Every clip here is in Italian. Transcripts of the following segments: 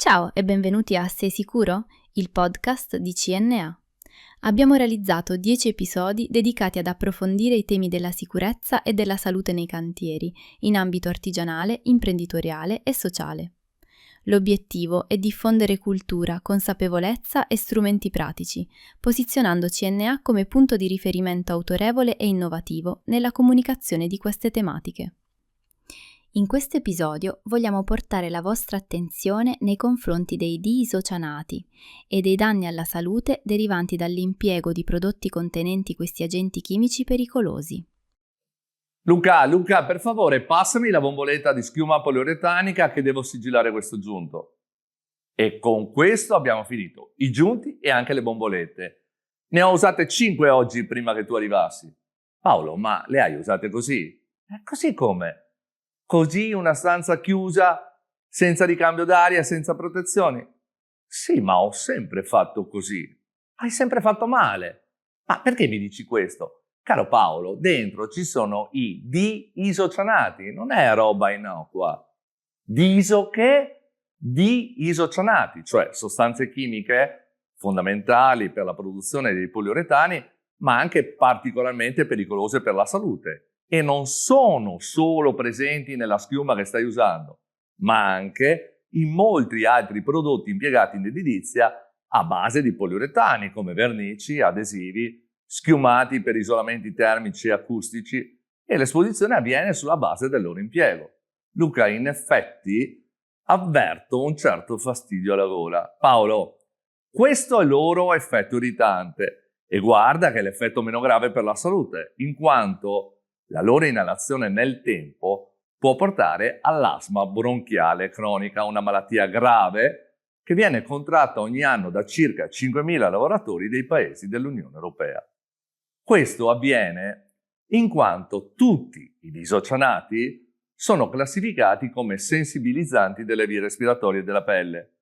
Ciao e benvenuti a Sei sicuro? Il podcast di CNA. Abbiamo realizzato 10 episodi dedicati ad approfondire i temi della sicurezza e della salute nei cantieri, in ambito artigianale, imprenditoriale e sociale. L'obiettivo è diffondere cultura, consapevolezza e strumenti pratici, posizionando CNA come punto di riferimento autorevole e innovativo nella comunicazione di queste tematiche. In questo episodio vogliamo portare la vostra attenzione nei confronti dei diisocianati e dei danni alla salute derivanti dall'impiego di prodotti contenenti questi agenti chimici pericolosi. Luca, per favore, passami la bomboletta di schiuma poliuretanica che devo sigillare questo giunto. E con questo abbiamo finito, i giunti e anche le bombolette. Ne ho usate 5 oggi prima che tu arrivassi. Paolo, ma le hai usate così? Così come? Così una stanza chiusa, senza ricambio d'aria, senza protezioni? Sì, ma ho sempre fatto così. Hai sempre fatto male. Ma perché mi dici questo? Caro Paolo, dentro ci sono i diisocianati, non è roba innocua. Diisocianati, cioè sostanze chimiche fondamentali per la produzione dei poliuretani, ma anche particolarmente pericolose per la salute. E non sono solo presenti nella schiuma che stai usando, ma anche in molti altri prodotti impiegati in edilizia a base di poliuretani, come vernici, adesivi, schiumati per isolamenti termici e acustici, e l'esposizione avviene sulla base del loro impiego. Luca, in effetti, avverto un certo fastidio alla gola. Paolo, questo è il loro effetto irritante, e guarda che è l'effetto meno grave per la salute, in quanto la loro inalazione nel tempo può portare all'asma bronchiale cronica, una malattia grave che viene contratta ogni anno da circa 5.000 lavoratori dei paesi dell'Unione Europea. Questo avviene in quanto tutti i diisocianati sono classificati come sensibilizzanti delle vie respiratorie della pelle.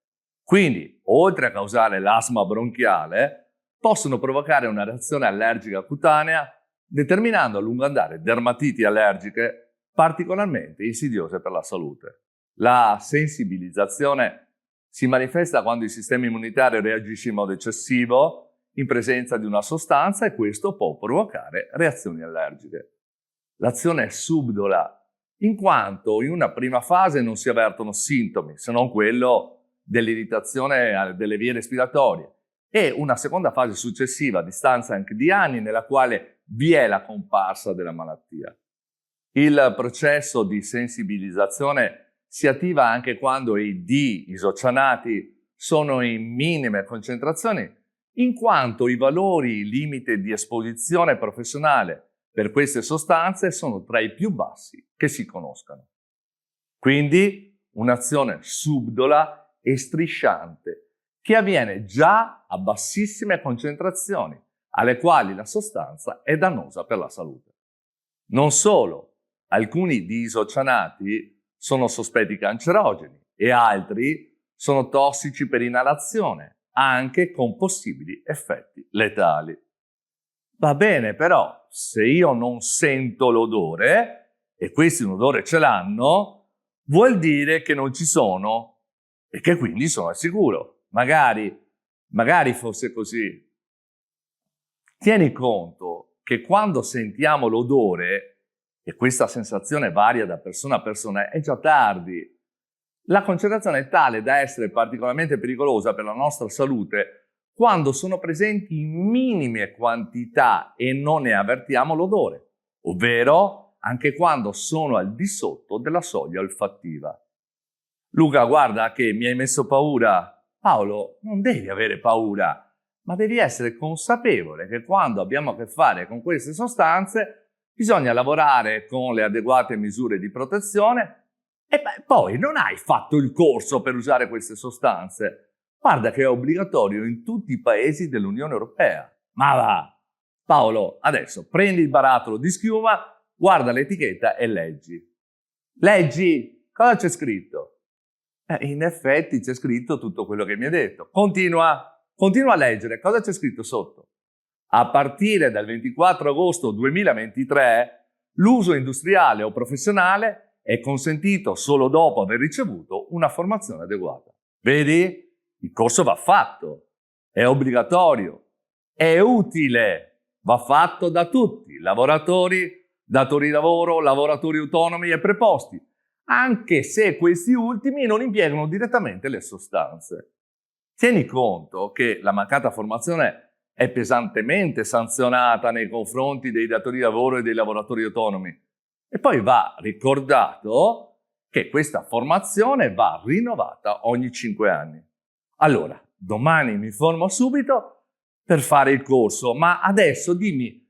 Quindi, oltre a causare l'asma bronchiale, possono provocare una reazione allergica cutanea, determinando a lungo andare dermatiti allergiche particolarmente insidiose per la salute. La sensibilizzazione si manifesta quando il sistema immunitario reagisce in modo eccessivo in presenza di una sostanza e questo può provocare reazioni allergiche. L'azione è subdola, in quanto in una prima fase non si avvertono sintomi, se non quello dell'irritazione delle vie respiratorie, e una seconda fase successiva, a distanza anche di anni, nella quale vi è la comparsa della malattia. Il processo di sensibilizzazione si attiva anche quando i diisocianati sono in minime concentrazioni, in quanto i valori limite di esposizione professionale per queste sostanze sono tra i più bassi che si conoscano. Quindi un'azione subdola e strisciante che avviene già a bassissime concentrazioni, alle quali la sostanza è dannosa per la salute. Non solo, alcuni diisocianati sono sospetti cancerogeni e altri sono tossici per inalazione, anche con possibili effetti letali. Va bene, però, se io non sento l'odore, e questi un odore ce l'hanno, vuol dire che non ci sono e che quindi sono al sicuro. Magari fosse così. Tieni conto che quando sentiamo l'odore, e questa sensazione varia da persona a persona, è già tardi. La concentrazione è tale da essere particolarmente pericolosa per la nostra salute quando sono presenti in minime quantità e non ne avvertiamo l'odore, ovvero anche quando sono al di sotto della soglia olfattiva. Luca, guarda che mi hai messo paura. Paolo, non devi avere paura, ma devi essere consapevole che quando abbiamo a che fare con queste sostanze bisogna lavorare con le adeguate misure di protezione e poi non hai fatto il corso per usare queste sostanze. Guarda che è obbligatorio in tutti i paesi dell'Unione Europea. Ma va! Paolo, adesso prendi il barattolo di schiuma, guarda l'etichetta e leggi. Leggi! Cosa c'è scritto? In effetti c'è scritto tutto quello che mi hai detto. Continua a leggere. Cosa c'è scritto sotto? A partire dal 24 agosto 2023 l'uso industriale o professionale è consentito solo dopo aver ricevuto una formazione adeguata. Vedi? Il corso va fatto, è obbligatorio, è utile, va fatto da tutti, lavoratori, datori di lavoro, lavoratori autonomi e preposti, anche se questi ultimi non impiegano direttamente le sostanze. Tieni conto che la mancata formazione è pesantemente sanzionata nei confronti dei datori di lavoro e dei lavoratori autonomi. E poi va ricordato che questa formazione va rinnovata ogni 5 anni. Allora, domani mi formo subito per fare il corso, ma adesso dimmi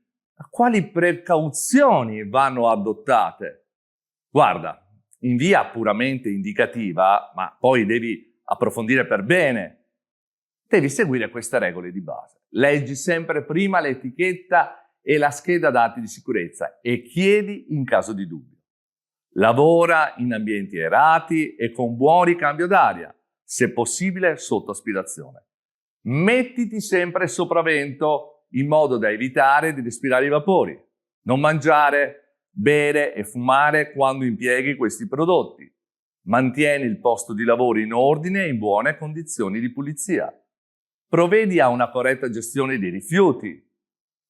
quali precauzioni vanno adottate. Guarda, in via puramente indicativa, ma poi devi approfondire per bene, devi seguire queste regole di base. Leggi sempre prima l'etichetta e la scheda dati di sicurezza e chiedi in caso di dubbio. Lavora in ambienti aerati e con buon ricambio d'aria, se possibile sotto aspirazione. Mettiti sempre sopravvento in modo da evitare di respirare i vapori. Non mangiare, bere e fumare quando impieghi questi prodotti. Mantieni il posto di lavoro in ordine e in buone condizioni di pulizia. Provvedi a una corretta gestione dei rifiuti,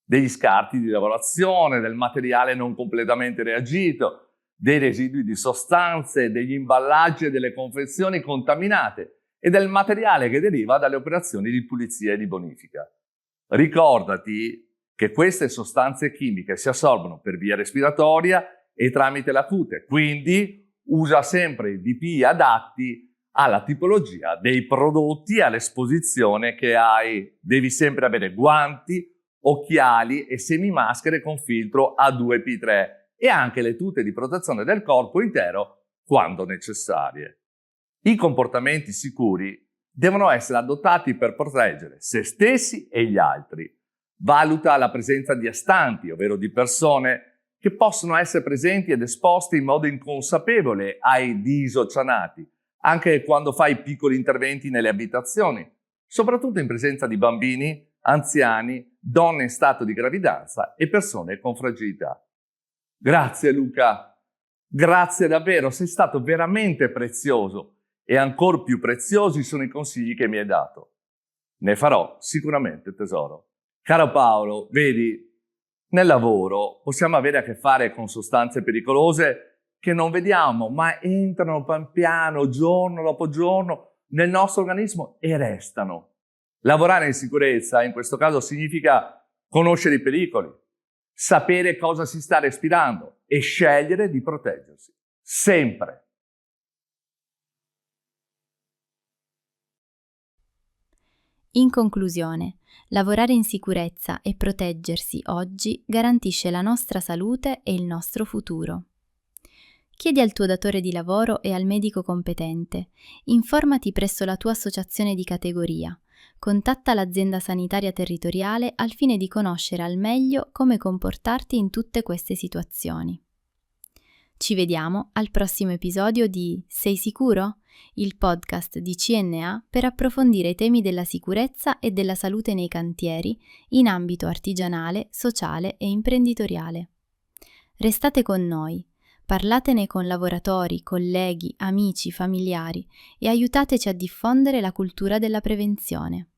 degli scarti di lavorazione, del materiale non completamente reagito, dei residui di sostanze, degli imballaggi e delle confezioni contaminate e del materiale che deriva dalle operazioni di pulizia e di bonifica. Ricordati che queste sostanze chimiche si assorbono per via respiratoria e tramite la cute, quindi usa sempre i DPI adatti alla tipologia dei prodotti e all'esposizione che hai. Devi sempre avere guanti, occhiali e semimaschere con filtro A2P3 e anche le tute di protezione del corpo intero quando necessarie. I comportamenti sicuri devono essere adottati per proteggere se stessi e gli altri. Valuta la presenza di astanti, ovvero di persone che possono essere presenti ed esposte in modo inconsapevole ai disocianati, anche quando fai piccoli interventi nelle abitazioni, soprattutto in presenza di bambini, anziani, donne in stato di gravidanza e persone con fragilità. Grazie Luca, grazie davvero, sei stato veramente prezioso e ancor più preziosi sono i consigli che mi hai dato. Ne farò sicuramente tesoro. Caro Paolo, vedi, nel lavoro possiamo avere a che fare con sostanze pericolose che non vediamo, ma entrano pian piano, giorno dopo giorno, nel nostro organismo e restano. Lavorare in sicurezza, in questo caso, significa conoscere i pericoli, sapere cosa si sta respirando e scegliere di proteggersi. Sempre. In conclusione, lavorare in sicurezza e proteggersi oggi garantisce la nostra salute e il nostro futuro. Chiedi al tuo datore di lavoro e al medico competente. Informati presso la tua associazione di categoria. Contatta l'azienda sanitaria territoriale al fine di conoscere al meglio come comportarti in tutte queste situazioni. Ci vediamo al prossimo episodio di Sei sicuro? Il podcast di CNA per approfondire i temi della sicurezza e della salute nei cantieri in ambito artigianale, sociale e imprenditoriale. Restate con noi. Parlatene con lavoratori, colleghi, amici, familiari e aiutateci a diffondere la cultura della prevenzione.